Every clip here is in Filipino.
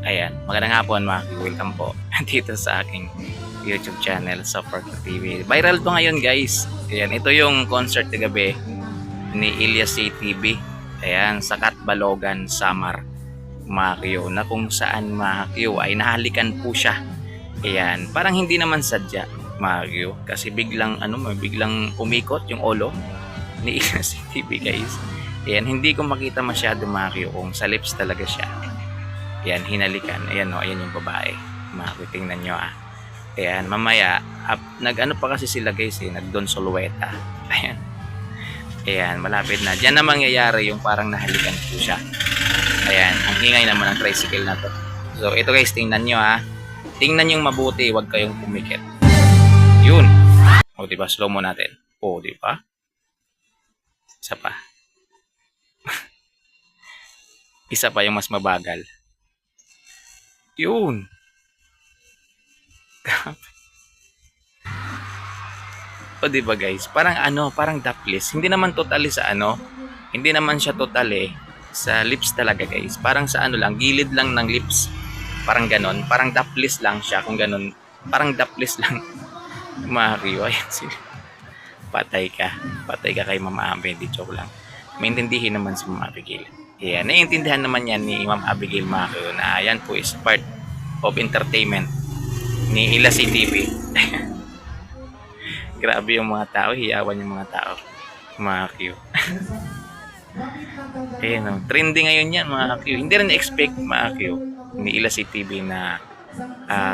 Ayan, magandang hapon mga welcome po dito sa aking YouTube channel sa Porco TV. Viral to ngayon guys. Ayan, ito yung concert kagabi ni Ilyas CTV. Ayan, sa Catbalogan, Samar, mga Q, na kung saan mga Q ay nahalikan po siya. Ayan, parang hindi naman sadya mga Q, kasi biglang biglang umikot yung ulo ni Ilyas CTV guys. Ayan, hindi ko makita masyado mga Q kung sa lips talaga siya. Ayan, hinalikan. Ayan o, ayan yung babae. Makitingnan nyo Ayan, mamaya, nag-ano pa kasi sila guys nag-Don Solueta. Ayan. Ayan, malapit na. Diyan na mangyayari yung parang nahalikan po siya. Ayan, ang ingay naman ng tricycle na to. So, ito guys, tingnan nyo Tingnan yung mabuti, huwag kayong pumikit. Yun. O, diba? Slow mo natin. O, diba? Isa pa. Isa pa yung mas mabagal. Yun. O diba guys, parang parang daplis. Hindi naman totally sa hindi naman siya totally sa lips talaga guys. Parang sa lang, gilid lang ng lips. Parang ganon, parang daplis lang siya kung ganon. Parang daplis lang. Mario, ayan sila. Patay ka kay Mama Abigail, joke lang. Maintindihin naman si Mama Abigail. Ayan, naiintindihan naman yan ni Ma'am Abigail Mario na yan po is part of entertainment ni Ilyas CTV. Grabe yung mga tao, hiyawan yung mga tao. Mga Q. Ayan, trending ngayon yan mga Q. Hindi rin expect mga Q ni Ilyas CTV na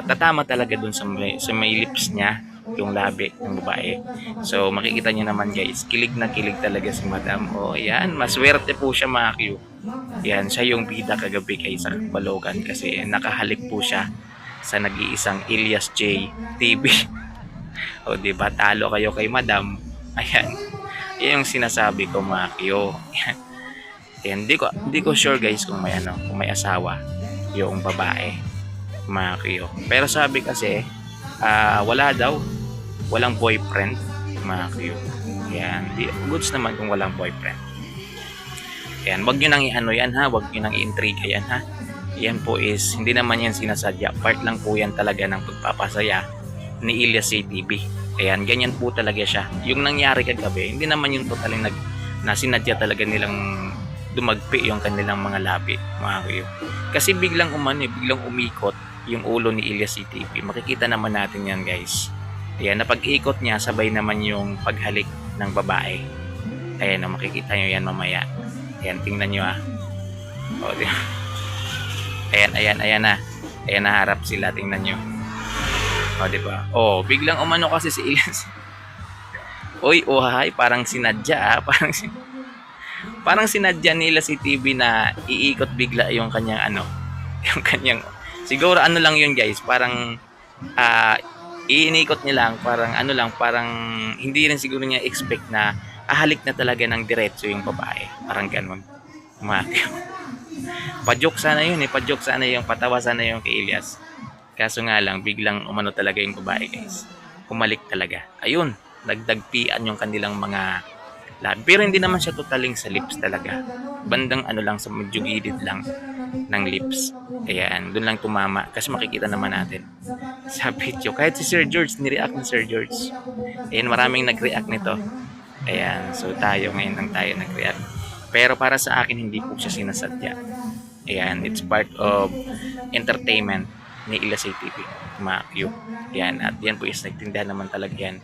tatama talaga dun sa may lips niya yung labi ng babae. So makikita niyo naman guys, kilig na kilig talaga si Madam. O yan, maswerte po siya mga Q. Yan, siya yung bida kagabi kay sa Catbalogan kasi nakahalik po siya sa nag-iisang Ilyas J TV. O diba, talo kayo kay Madam. Ayan, yan yung sinasabi ko mga Q. Yan, hindi ko sure guys kung may asawa yung babae mga Q. Pero sabi kasi walang boyfriend mga Q. Yan, goods naman kung walang boyfriend. Yan, wag nyo nang yan wag nyo nang i-intriga yan Yan po is, hindi naman yan sinasadya. Part lang po yan talaga ng pagpapasaya ni Ilyas CTV. Ayan, ganyan po talaga siya. Yung nangyari kagabi, hindi naman yung totaling na sinadya talaga nilang dumagpi yung kanilang mga labi mga Q. Kasi biglang biglang umikot yung ulo ni Ilyas CTV. Makikita naman natin yan guys. Ayan, na pag-ikot niya, sabay naman yung paghalik ng babae. Ayan, makikita nyo yan mamaya. Ayan, tingnan nyo O, ayan na. Ayan, naharap sila, tingnan nyo. O, diba? O, biglang kasi si Ilyas. Uy, parang sinadya parang sinadya nila si TV na iikot bigla yung kanyang yung kanyang, siguro lang yun guys, parang iinikot niya lang, parang hindi rin siguro niya expect na ahalik na talaga ng diretso yung babae. Parang ganun. Pa-joke sana yun pa-joke sana yung, patawa sana yung kay Ilyas. Kaso nga lang, biglang talaga yung babae guys. Kumalik talaga. Ayun, nagdagpian yung kanilang mga labi. Pero hindi naman siya totaling sa lips talaga. Bandang lang, sa medyo gilid lang ng lips. Ayan, doon lang tumama. Kasi makikita naman natin sa video. Kahit si Sir George, nireact ni Sir George. Ayan, maraming nag-react nito. Ayan, so ngayon lang tayo nag-react. Pero para sa akin, hindi po siya sinasadya. Ayan, it's part of entertainment ni Ilyas CTV, mga Q. Ayan, at yan po is nagtindahan naman talaga yan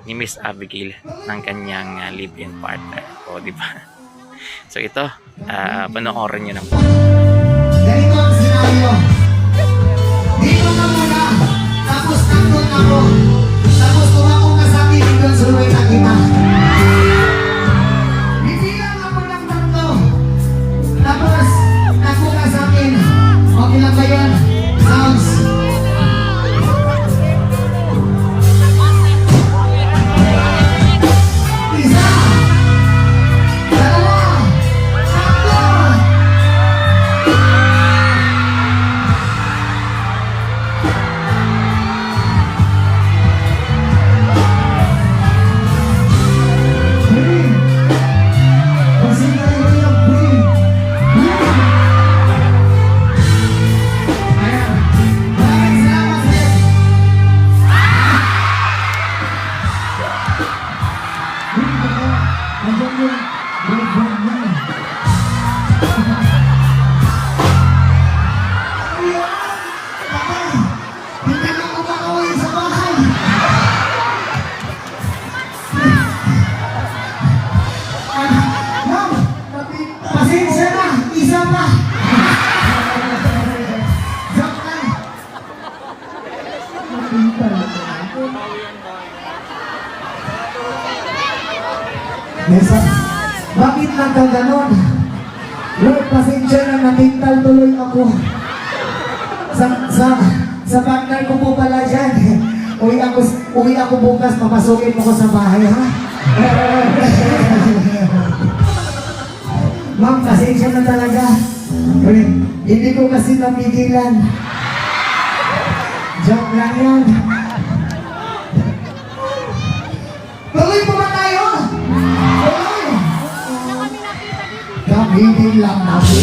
ni Miss Abigail ng kanyang live-in partner. O, diba? So, ito, panoorin nyo lang po. Ganito ang senaryo. Dito ka muna, tapos nandun ako. Tapos tumakong ka sa akin, doon suruin na kita. Bibilang ako ng tatlo. Tapos, nako ka sa akin. Okay lang ba yun? Sounds. Isa. Dalawa. Tatlo. Bakit nagkaganon? Lord, pasensya na natintal tuloy ako. Sa partner ko po pala dyan. Uwi ako bukas, papasukin mo ko sa bahay, ha? Ma'am, pasensya na talaga. Hindi ko kasi napigilan. Joke lang yan. Tuloy po ba tayo? Tuloy! Kami din lang natin.